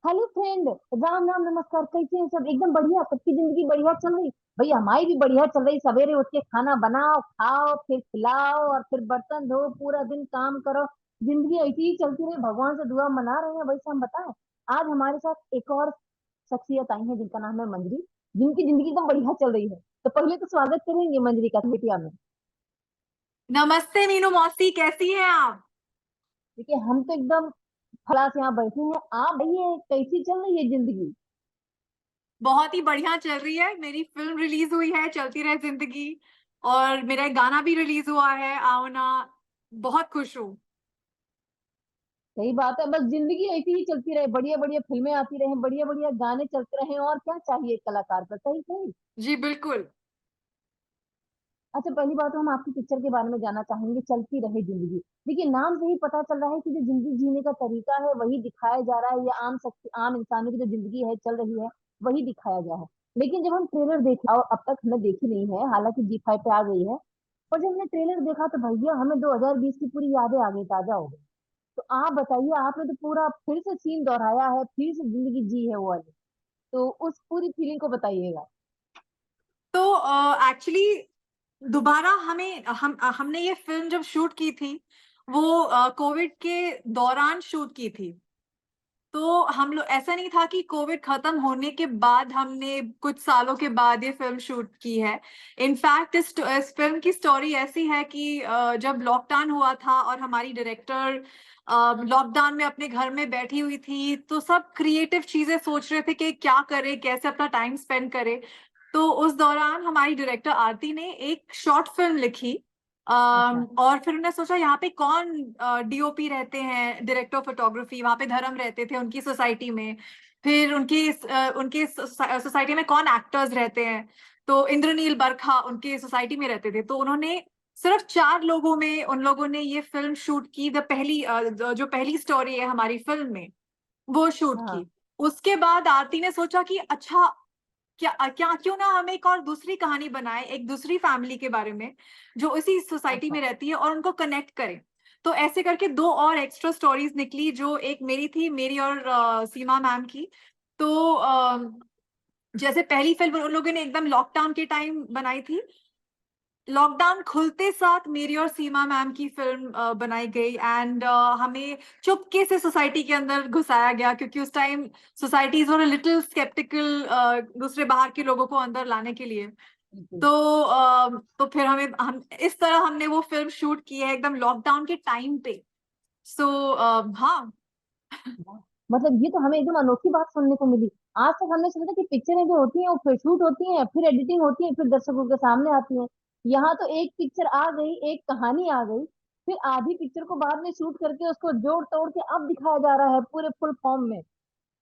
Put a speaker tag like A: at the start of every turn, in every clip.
A: Hello friend, Ram Ram नमस्कार। कैसे हैं सब? एकदम बढ़िया, सबकी जिंदगी बढ़िया चल रही? भैया हमारी भी बढ़िया चल रही। सवेरे उठ के खाना बनाओ, खाओ, फिर खिलाओ और फिर बर्तन धो, पूरा दिन काम करो। जिंदगी ऐसी ही चलती रही, भगवान से दुआ मना रहे हैं। वैसे हम बताएं, आज हमारे साथ एक और शख्सियत आई है जिनका नाम है मंजरी, जिनकी जिंदगी एकदम बढ़िया चल रही है। तो पहले तो स्वागत करेंगे मंजरी का बेटिया में।
B: नमस्ते मीनू मौसी, कैसी हैं आप?
A: देखिए, हम तो एकदम फला से यहाँ बैठे हैं। आप बताइए, कैसी चल रही है जिंदगी?
B: बहुत ही बढ़िया चल रही है। मेरी फिल्म रिलीज हुई है, चलती रहे जिंदगी। और मेरा एक गाना भी रिलीज हुआ है, आओ ना। बहुत खुश हूँ।
A: सही बात है, बस जिंदगी ऐसी ही चलती रहे, बढ़िया बढ़िया फिल्में आती रहे, बढ़िया बढ़िया गाने चलते रहे, और क्या चाहिए एक कलाकार को? सही सही।
B: जी बिल्कुल।
A: अच्छा, पहली बात तो हम आपकी पिक्चर के बारे में जानना चाहेंगे, चलती रहे जिंदगी। देखिए, नाम से ही पता चल रहा है कि जो जिंदगी जीने का तरीका है वही दिखाया जा रहा है, या आम शख्स आम इंसानों की जो जिंदगी है चल रही है वही दिखाया गया है। लेकिन जब हम ट्रेलर देखे, और अब तक हमने देखी नहीं है, हालांकि जी5 पे आ गई है, पर जब हमने ट्रेलर देखा तो भैया हमें 2020 की पूरी यादें आ गई, ताजा हो गई। तो आप बताइए, आपने तो पूरा फिर से सीन दोहराया है, फिर से जिंदगी जी है वो वाली। तो उस पूरी फीलिंग को बताइएगा।
B: तो एक्चुअली दोबारा हमने ये फिल्म जब शूट की थी, वो कोविड के दौरान शूट की थी। तो हम लोग, ऐसा नहीं था कि कोविड खत्म होने के बाद हमने कुछ सालों के बाद ये फिल्म शूट की है। इनफैक्ट इस फिल्म की स्टोरी ऐसी है कि जब लॉकडाउन हुआ था और हमारी डायरेक्टर लॉकडाउन में अपने घर में बैठी हुई थी, तो सब क्रिएटिव चीजें सोच रहे थे कि क्या करे, कैसे अपना टाइम स्पेंड करे। तो उस दौरान हमारी डायरेक्टर आरती ने एक शॉर्ट फिल्म लिखी।
A: अच्छा।
B: और फिर उन्होंने सोचा यहाँ पे कौन डीओपी रहते हैं, डायरेक्टर ऑफ फोटोग्राफी, वहां पे धर्म रहते थे उनकी सोसाइटी में। फिर उनके सोसाइटी में कौन एक्टर्स रहते हैं, तो इंद्रनील बरखा उनके सोसाइटी में रहते थे। तो उन्होंने सिर्फ 4 लोगों में उन लोगों ने ये फिल्म शूट की। जो पहली स्टोरी है हमारी फिल्म में, वो शूट
A: हाँ।
B: की। उसके बाद आरती ने सोचा कि अच्छा, क्या क्या क्यों ना हम एक और दूसरी कहानी बनाए, एक दूसरी फैमिली के बारे में जो इसी सोसाइटी
A: अच्छा।
B: में रहती है, और उनको कनेक्ट करें। तो ऐसे करके 2 और एक्स्ट्रा स्टोरीज निकली, जो एक मेरी थी, मेरी और सीमा मैम की। तो जैसे पहली फिल्म उन लोगों ने एकदम लॉकडाउन के टाइम बनाई थी। लॉकडाउन खुलते साथ मेरी और सीमा मैम की फिल्म बनाई गई, एंड हमें चुपके से सोसाइटी के अंदर घुसाया गया, क्योंकि उस time societies were little sceptical दूसरे बाहर के लोगों को अंदर लाने के लिए।
A: बिल्कुल।
B: तो तो फिर हम इस तरह हमने वो फिल्म शूट की है एकदम लॉकडाउन के टाइम पे। सो हाँ।
A: वाह। मतलब ये तो हमें एकदम अनोखी बात सुनने को मिली। आज तक हमने सुना था कि पिक्चरें जो होती हैं वो फिर शूट होती हैं, फिर एडिटिंग होती है, फिर दर्शकों के सामने आती हैं। यहाँ तो एक पिक्चर आ गई, एक कहानी आ गई, फिर आधी पिक्चर को बाद में शूट करके उसको जोड़ तोड़ के अब दिखाया जा रहा है पूरे फुल फॉर्म में।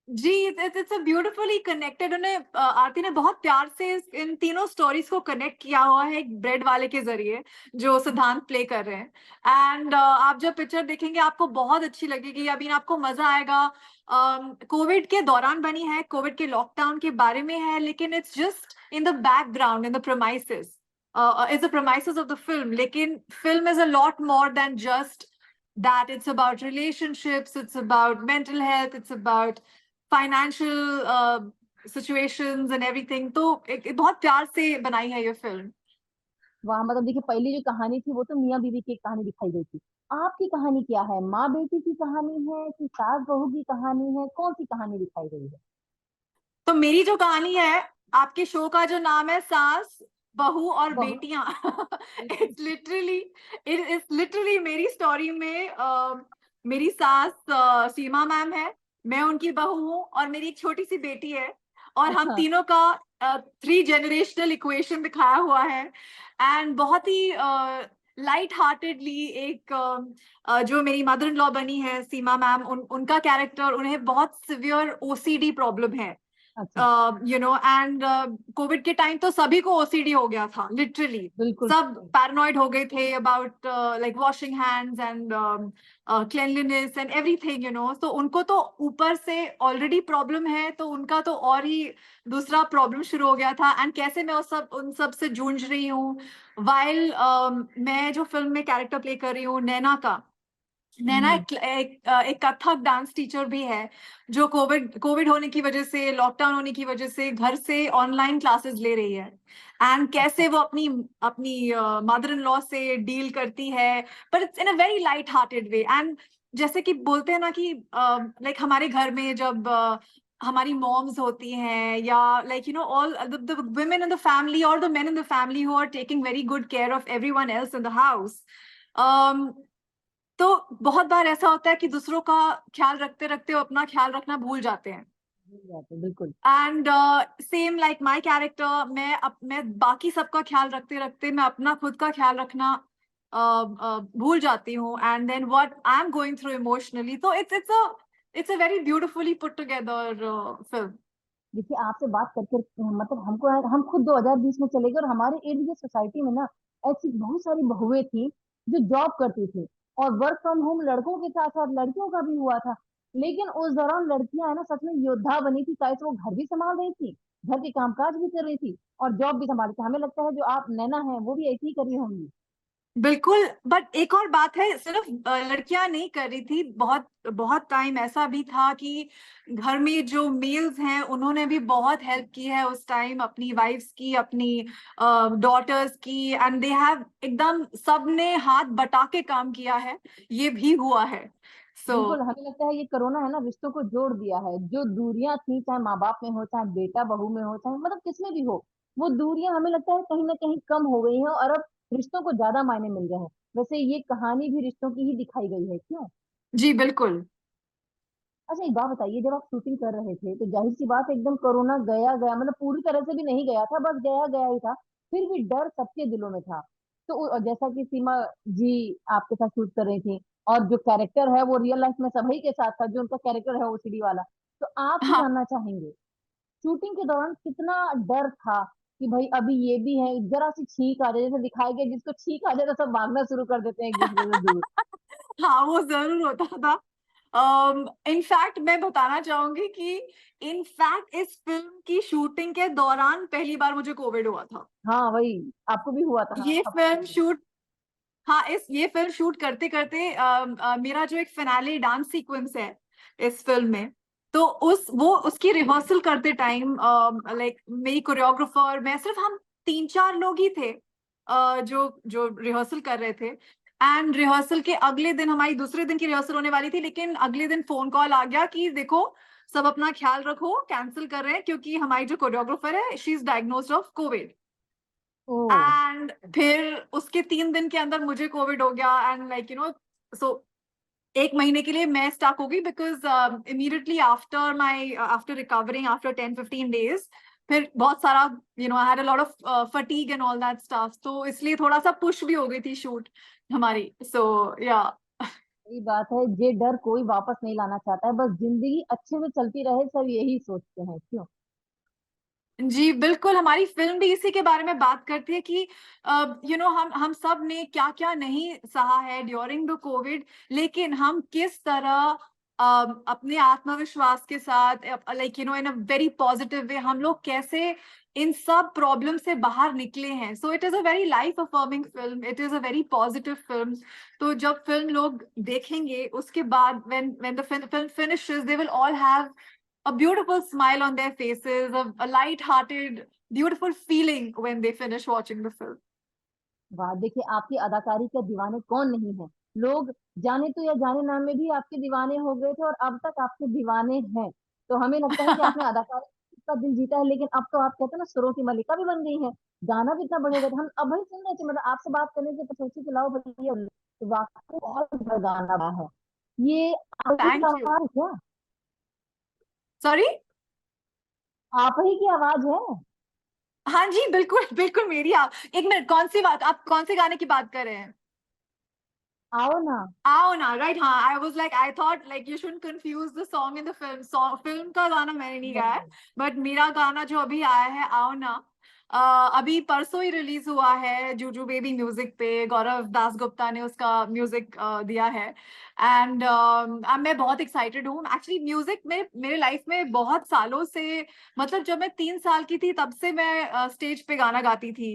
B: जी, इट्स अ ब्यूटिफुली कनेक्टेड। उन्हें आरती ने बहुत प्यार से इन तीनों स्टोरीज को कनेक्ट किया हुआ है एक ब्रेड वाले के जरिए, जो सिद्धांत प्ले कर रहे हैं। एंड आप जब पिक्चर देखेंगे आपको बहुत अच्छी लगेगी, अभी आपको मजा आएगा। कोविड के दौरान बनी है, कोविड के लॉकडाउन के बारे में है, लेकिन it's just in the background, in the premises, is the premises of the film. लेकिन film is a lot more than just that. It's about relationships, it's about mental health, it's about financial situations and everything. तो एक बहुत प्यार से बनाई है ये film.
A: वहां मतलब देखिए, पहली जो कहानी थी वो तो मियाँ बीवी की एक कहानी दिखाई गई थी। आपकी कहानी क्या है? माँ बेटी की कहानी है कि सास बहू की कहानी है? कौन सी कहानी दिखाई गई है?
B: तो मेरी जो कहानी है, आपके शो का जो नाम है सास बहू और
A: बहू।
B: बेटियां, इट्स लिटरली मेरी स्टोरी में मेरी सास सीमा मैम है, मैं उनकी बहू हूँ, और मेरी एक छोटी सी बेटी है। और हम
A: अच्छा।
B: तीनों का 3 जनरेशनल इक्वेशन दिखाया हुआ है। एंड बहुत ही लाइट हार्टेडली एक जो मेरी मदर इन लॉ बनी है सीमा मैम, उनका कैरेक्टर, उन्हें बहुत सिवियर ओसीडी प्रॉब्लम है।
A: अच्छा।
B: एंड कोविड के टाइम तो सभी को ओसीडी हो गया था, लिटरली।
A: बिल्कुल
B: सब
A: बिल्कुल।
B: पैरानॉइड हो गए थे about like washing hands and cleanliness and everything, तो उनको तो ऊपर से ऑलरेडी प्रॉब्लम है, तो उनका तो और ही दूसरा प्रॉब्लम शुरू हो गया था। एंड कैसे मैं उन सब से जूझ रही हूँ, वाइल मैं जो फिल्म में कैरेक्टर प्ले कर रही हूँ नैना का, नैना एक कथक डांस टीचर भी है, जो कोविड कोविड होने की वजह से, लॉकडाउन होने की वजह से घर से ऑनलाइन क्लासेस ले रही है। एंड
A: अच्छा।
B: कैसे वो अपनी अपनी मदर इन लॉ से डील करती है, पर it's in a very light hearted way. And जैसे कि बोलते हैं ना कि लाइक हमारे घर में जब हमारी मॉम्स होती हैं, या like all the women in the family or the men in the family who are taking very good care of everyone else in the house, तो बहुत बार ऐसा होता है कि दूसरों का ख्याल रखते रखते वो अपना ख्याल रखना भूल जाते हैं।
A: भूल जाते, बिल्कुल।
B: And same like my character, मैं बाकी सबका ख्याल रखते रखते मैं अपना खुद का ख्याल रखना भूल जाती हूँ। And then what I am going through emotionally, तो it's a very beautifully put together film.
A: देखिए, आपसे बात करके मतलब हमको हम खुद 2020 में चले गए, और हमारे इर्द गिर्द सोसाइटी में ना ऐसी बहुत सारी बहुएं थी जो जॉब करती थी, और वर्क फ्रॉम होम लड़कों के साथ साथ लड़कियों का भी हुआ था। लेकिन उस दौरान लड़कियां है ना सच में योद्धा बनी थी, चाहे तो वो घर भी संभाल रही थी, घर के कामकाज भी कर रही थी, और जॉब भी संभाल रही थी। हमें लगता है जो आप नैना है वो भी ऐसी ही कर रही होंगी।
B: बिल्कुल, बट एक और बात है, सिर्फ लड़कियां नहीं कर रही थी, बहुत बहुत टाइम ऐसा भी था कि घर में जो मेल्स हैं उन्होंने भी बहुत हेल्प की है उस टाइम, अपनी वाइफ्स की, अपनी डॉटर्स की। एंड दे हैव एकदम सबने हाथ बटा के काम किया है, ये भी हुआ है। सो
A: बिल्कुल, हमें लगता है ये कोरोना है ना रिश्तों को जोड़ दिया है। जो दूरियां थी, चाहे माँ बाप में हो, चाहे बेटा बहू में हो, चाहे मतलब किसमें भी हो, वो दूरियां हमें लगता है कहीं ना कहीं कम हो गई हैं, और अब रिश्तों को ज्यादा मायने मिल रहे हैं। वैसे ये कहानी भी रिश्तों की ही दिखाई गई है, क्यों?
B: जी बिल्कुल।
A: अच्छा, एक बात बताइए, जब आप शूटिंग कर रहे थे तो जाहिर सी बात है एकदम कोरोना गया गया, मतलब पूरी तरह से भी नहीं गया था, बस गया गया ही था, फिर भी डर सबके दिलों में था। तो जैसा कि सीमा जी आपके साथ शूट कर रही थी, और जो कैरेक्टर है वो रियल लाइफ में सभी के साथ था, जो उनका कैरेक्टर है ओसीडी वाला, तो आपसे
B: हाँ
A: जानना चाहेंगे शूटिंग के दौरान कितना डर था कि भाई अभी ये भी है, जरा सी छींक आ जाए, जैसे दिखाया गया जिसको छींक आ जाए तो सब भागना शुरू कर देते हैं एक दूसरे से दूर।
B: हाँ, वो जरूर होता था। इनफैक्ट मैं बताना चाहूंगी कि इनफैक्ट इस फिल्म की शूटिंग के दौरान पहली बार मुझे कोविड हुआ था।
A: हाँ वही, आपको भी हुआ था,
B: ये
A: सबको।
B: फिल्म शूट हाँ, इस ये फिल्म शूट करते करते मेरा जो एक फिनाले डांस सीक्वेंस है इस फिल्म में, तो उसकी रिहर्सल करते टाइम, लाइक मेरी कोरियोग्राफर, मैं, सिर्फ हम 3-4 लोग ही थे जो जो रिहर्सल कर रहे थे। एंड रिहर्सल के अगले दिन, हमारी दूसरे दिन की रिहर्सल होने वाली थी, लेकिन अगले दिन फोन कॉल आ गया कि देखो सब अपना ख्याल रखो, कैंसिल कर रहे हैं क्योंकि हमारी जो कोरियोग्राफर है, she is diagnosed of COVID.
A: Oh.
B: And फिर उसके 3 दिन के अंदर मुझे कोविड हो गया। एंड लाइक सो 1 महीने के लिए मैं स्टक हो गई, because immediately after my after recovering after 10-15 days, फिर बहुत सारा I had a lot of fatigue and all that stuff, तो इसलिए थोड़ा सा पुश भी हो गई थी शूट हमारी। सो या
A: सही बात है, ये डर कोई वापस नहीं लाना चाहता है, बस जिंदगी अच्छे से चलती रहे, सब यही सोचते हैं, क्यों?
B: जी बिल्कुल, हमारी फिल्म भी इसी के बारे में बात करती है कि हम सब ने क्या क्या नहीं सहा है ड्यूरिंग द कोविड, लेकिन हम किस तरह अपने आत्मविश्वास के साथ, like in a very positive way, हम लोग कैसे इन सब प्रॉब्लम से बाहर निकले हैं। So it is a very life affirming film, it is a very positive film. तो जब फिल्म लोग देखेंगे उसके बाद, when the film finishes, they will all have a beautiful smile on their faces, a light-hearted, beautiful feeling when they finish watching the film.
A: वाह, देखिए आपकी अदाकारी के दीवाने कौन नहीं है। लोग जाने तो या जाने नाम में भी आपके दीवाने हो गए थे, और अब तक आपके दीवाने हैं। तो हमें लगता है कि आपने अदाकारी का दिल जीता है, लेकिन अब तो आप कहते हैं ना सुरों की मलिका भी बन गई है। गाना भी इतना बढ़िया गाते, हम अब ही सुन रहे थे, मतलब आपसे बात करने से तो सोची कि लाओ भैया, तो वाकई बहुत सुंदर गाना बा है। ये आप ही की
B: Thank you.
A: आवाज है क्या?
B: Sorry?
A: आप ही की आवाज है?
B: हाँ जी, बिल्कुल बिल्कुल मेरी। आप एक मिनट, कौन सी बात, आप कौन से गाने की बात कर रहे हैं?
A: आओ ना।
B: आओ ना, राइट। हाँ, I was like, I thought like you shouldn't confuse the song in the film. Film का गाना मैंने नहीं गाया है,
A: नहीं।
B: बट मेरा गाना जो अभी आया है, आओ ना, अभी परसों ही रिलीज हुआ है जूजू बेबी म्यूजिक पे, गौरव दास गुप्ता ने उसका म्यूजिक दिया है। एंड मैं बहुत एक्साइटेड हूँ एक्चुअली। म्यूजिक में मेरे लाइफ में बहुत सालों से, मतलब जब मैं 3 साल की थी तब से मैं स्टेज पे गाना गाती थी।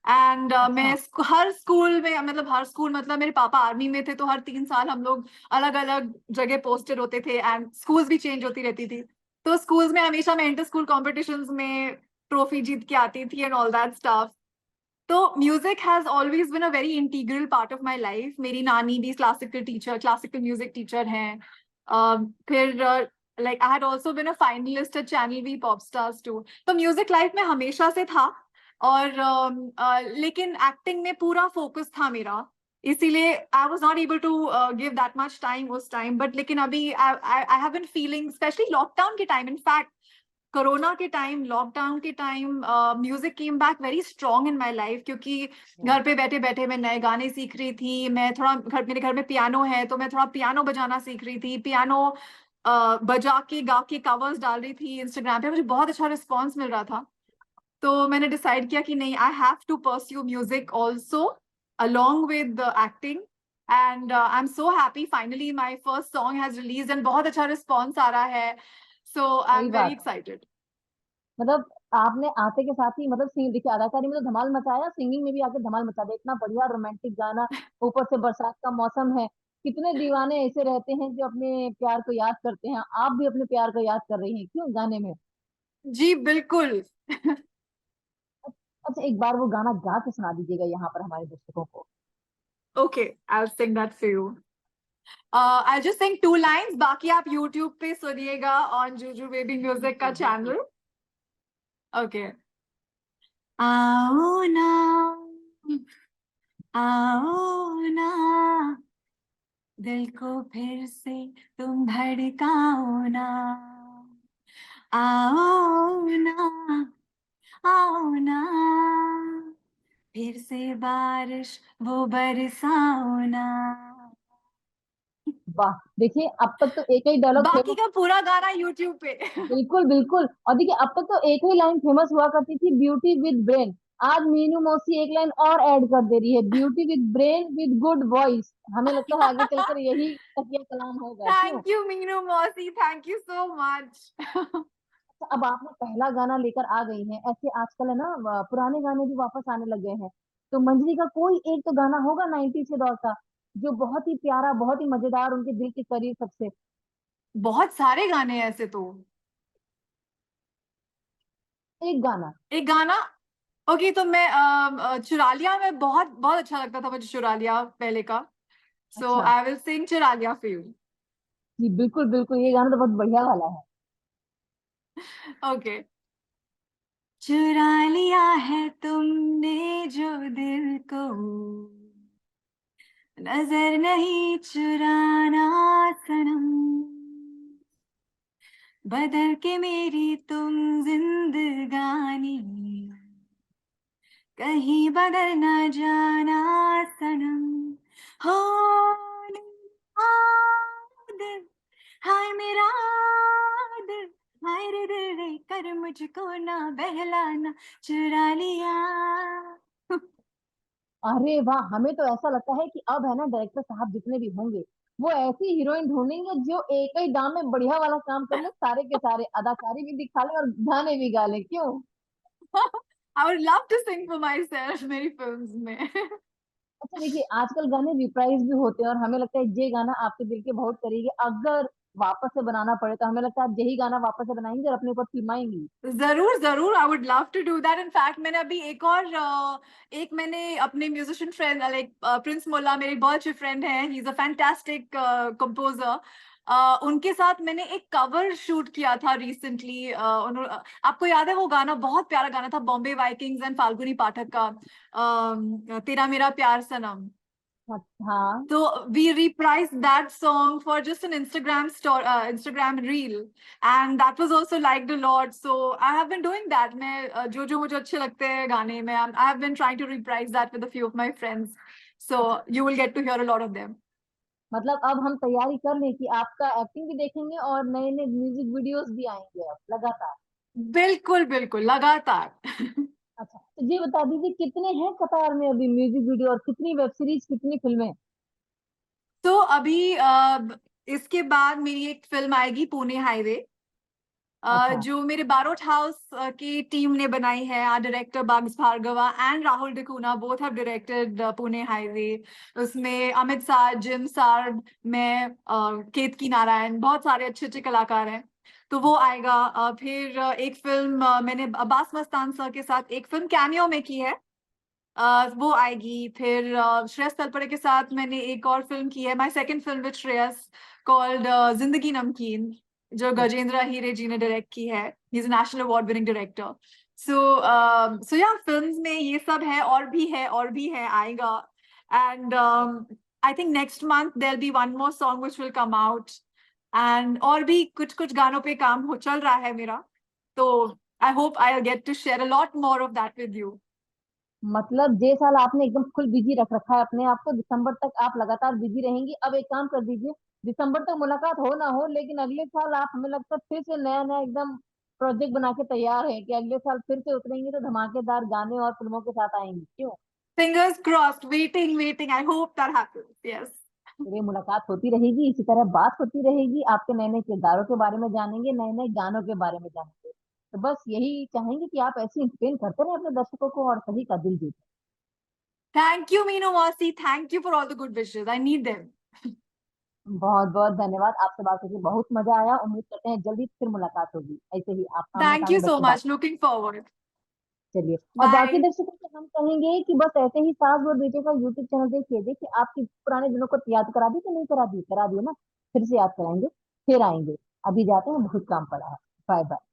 B: एंड
A: अच्छा।
B: मैं हर स्कूल में, मतलब हर स्कूल, मतलब मेरे पापा आर्मी में थे तो हर 3 साल हम लोग अलग अलग जगह पोस्टेड होते थे, एंड स्कूल्स भी चेंज होती रहती थी। तो स्कूल्स में हमेशा मैं इंटर स्कूल कॉम्पिटिशन्स में ट्रॉफी जीत के आती थी एंड ऑल दैट स्टफ। तो music has always been a very integral part of my life. मेरी नानी भी क्लासिकल म्यूजिक टीचर हैं। फिर like I had also been a finalist at Channel V pop stars too. तो music life में हमेशा से था। और लेकिन एक्टिंग में पूरा फोकस था मेरा, इसीलिए I was not able to give that much time उस टाइम। बट लेकिन अभी I have been feeling, specially lockdown के टाइम, इनफैक्ट कोरोना के टाइम, लॉकडाउन के time, music came back very strong in my life, क्योंकि घर पे बैठे बैठे मैं नए गाने सीख रही थी। मैं थोड़ा मेरे घर में पियानो है तो मैं थोड़ा पियानो बजाना सीख रही थी। पियानो बजा के गा के कवर्स डाल रही थी इंस्टाग्राम पे, मुझे बहुत अच्छा रिस्पॉन्स मिल रहा था। तो मैंने डिसाइड किया कि नहीं, I have to pursue music also along with the acting. And I'm so happy finally my first song has released and बहुत अच्छा रिस्पॉन्स आ रहा है। So
A: सही
B: I'm very
A: बात है।
B: excited.
A: मतलब आपने आते के साथ ही मतलब सिंग देखिए, अदाकारी में तो धमाल मचाया, सिंगिंग में भी आके धमाल मचा दिया। इतना बढ़िया रोमांटिक गाना, ऊपर से बरसात का मौसम है। कितने दीवाने ऐसे रहते हैं जो अपने प्यार को याद करते हैं। आप भी अपने प्यार को याद कर रही हैं क्यों गाने में।
B: जी बिल्कुल।
A: अच्छा, एक बार वो गाना गा के सुना दीजिएगा यहाँ पर हमारे दर्शकों को।
B: Okay, I'll sing that for you. I'll just sing 2 lines, बाकी आप YouTube पे सुनिएगा on Juju Baby Music का
A: बिल्कुल बिल्कुल।
B: channel. Okay. आओ ना, आओ ना, दिल को फिर से तुम धड़काओ ना। आओ ना, आओ ना, फिर से बारिश वो बरसाओ ना।
A: वाह, देखिए अब तक तो एक ही डायलॉग
B: बाकी
A: फेमस।
B: का पूरा गाना YouTube पे।
A: बिल्कुल बिल्कुल। और देखिए अब तक तो एक ही लाइन फेमस हुआ करती थी, ब्यूटी विद ब्रेन। आज मीनू मौसी एक लाइन और ऐड कर दे रही है, beauty with brain with good voice. हमें लगता है आगे चलकर यही तकिया कलाम होगा क्यों।
B: थैंक यू मीनू मौसी, थैंक यू सो मच।
A: अच्छा, अब आपने पहला गाना लेकर आ गई हैं, ऐसे आजकल है ना पुराने गाने भी वापस आने लग गए हैं। तो मंजरी का कोई एक तो गाना होगा 90 के दौर का, जो बहुत ही प्यारा, बहुत ही मजेदार, उनके दिल के करीब सबसे।
B: बहुत सारे गाने हैं ऐसे तो।
A: एक गाना।
B: एक गाना। ओके, तो मैं चुरा लिया, मैं बहुत बहुत अच्छा लगता था मुझे चुरा लिया पहले का। सो
A: अच्छा।
B: आई विल सिंग चुरा लिया फॉर यू।
A: जी बिल्कुल बिल्कुल, ये गाना तो बहुत बढ़िया वाला है।
B: ओके। चुरा लिया है तुमने जो दिल को, नजर नहीं चुराना सनम, बदल के मेरी तुम जिंदगानी, कहीं बदल न जाना सनम। हो दिल, हाय मेरा दिल, हाय रे दिल रे, कर मुझको ना बहलाना, चुरा लिया।
A: अरे वाह, हमें तो ऐसा लगता है कि अब है ना डायरेक्टर साहब जितने भी होंगे, वो ऐसी हीरोइन ढूंढेंगे जो एक ही दाम में बढ़िया वाला काम कर ले, सारे के सारे अदाकारी भी दिखा ले और गाने भी गा ले क्यों।
B: I would love to sing for myself मेरी फिल्म्स में।
A: अच्छा देखिए, आजकल गाने रिप्राइज भी होते हैं और हमें लगता है ये गाना आपके दिल के बहुत करीब है। अगर वापस से बनाना पड़े तो हमें लगता है आप यही गाना वापस से बनाएंगे और अपने ऊपर फिल्माएंगी।
B: जरूर जरूर, I would love to do that. In fact मैंने अभी एक और एक मैंने अपने musician friend, like Prince Mollah, मेरे बहुत अच्छे फ्रेंड हैं, he is a fantastic composer. उनके साथ मैंने एक कवर शूट किया था रिसेंटली। आपको याद है वो गाना, बहुत प्यारा गाना था, बॉम्बे वाइकिंग्स एंड फाल्गुनी पाठक का, तेरा मेरा प्यार सनम।
A: हाँ।
B: So we reprised that song for just an Instagram story, Instagram reel, and that was also liked a lot. So I have been doing that. मैं जो जो मुझे अच्छे लगते हैं गाने में, I have been trying to reprise that with a few of my friends.
A: अच्छा,
B: So you will get to hear a lot of them.
A: मतलब अब हम तैयारी कर लें कि आपका एक्टिंग भी देखेंगे और नए नए म्यूजिक वीडियोस भी आएंगे अब लगातार।
B: बिल्कुल बिल्कुल लगातार।
A: अच्छा, तो ये बता दीजिए कितने हैं कतार में अभी म्यूजिक वीडियो, और कितनी वेब सीरीज, कितनी फिल्में?
B: तो अभी इसके बाद मेरी एक फिल्म आएगी, पुणे हाईवे,
A: अच्छा।
B: जो मेरे बारोट हाउस की टीम ने बनाई है। Our director Baggs Bhargava and Rahul D'Cunha both have directed Pune highway. उसमें अमित सार, जिम सार, मैं, केतकी नारायण, बहुत सारे अच्छे अच्छे कलाकार हैं। तो वो आएगा। फिर एक फिल्म मैंने अब्बास मस्तान सर के साथ एक फिल्म कैमियो में की है, वो आएगी। फिर श्रेयस तलपड़े के साथ मैंने एक और फिल्म की है, my second film with Shreyas, called जिंदगी नमकीन, जो गजेंद्र हीरे जी ने डायरेक्ट की है। He is national award winning director. So या फिल्म्स में ये सब है, और भी है, और भी है, आएगा। And I think next month there be one more song which will come out. And और भी कुछ कुछ गानों पे काम हो चल रहा है मेरा। तो I hope I get to share a lot more of that with you.
A: मतलब ये साल आपने एकदम फुल बिजी रख रखा है अपने आप को, दिसंबर तक आप लगातार बिजी रहेंगी। अब एक काम कर दीजिए, दिसंबर तक मुलाकात हो ना हो, लेकिन अगले साल आप, हमें लगता है, फिर से नया नया एकदम प्रोजेक्ट बना के तैयार है कि अगले साल फिर से उतरेंगे तो धमाकेदार गाने और फिल्मों के साथ आएंगी, क्यों?
B: Fingers crossed, waiting, waiting. I hope that happens. Yes.
A: फिर ये मुलाकात होती रहेगी, इसी तरह बात होती रहेगी, आपके नए नए किरदारों के बारे में जानेंगे, नए नए गानों के बारे में जानेंगे। तो बस यही चाहेंगे कि आप ऐसे इंटरटेन करते रहे अपने दर्शकों को और सभी का दिल जीतें।
B: Thank you, Meenu Masi. Thank you for all the good wishes. I need them.
A: बहुत बहुत धन्यवाद, आपसे बात करके बहुत मजा आया। उम्मीद करते हैं जल्दी फिर मुलाकात होगी, ऐसे ही आप आमने
B: Thank
A: सामने
B: you
A: बैठ
B: so
A: के बात।
B: much. Looking forward.
A: चलिए, और बाकी
B: Bye.
A: दर्शकों से हम कहेंगे कि बस ऐसे ही सास और बेटे का यूट्यूब चैनल देखिए। देखिए, आपकी पुराने दिनों को याद करा दी कि नहीं करा दी? करा दिए ना, फिर से याद कराएंगे, फिर आएंगे। अभी जाते हैं, बहुत काम पड़ा है। Bye bye.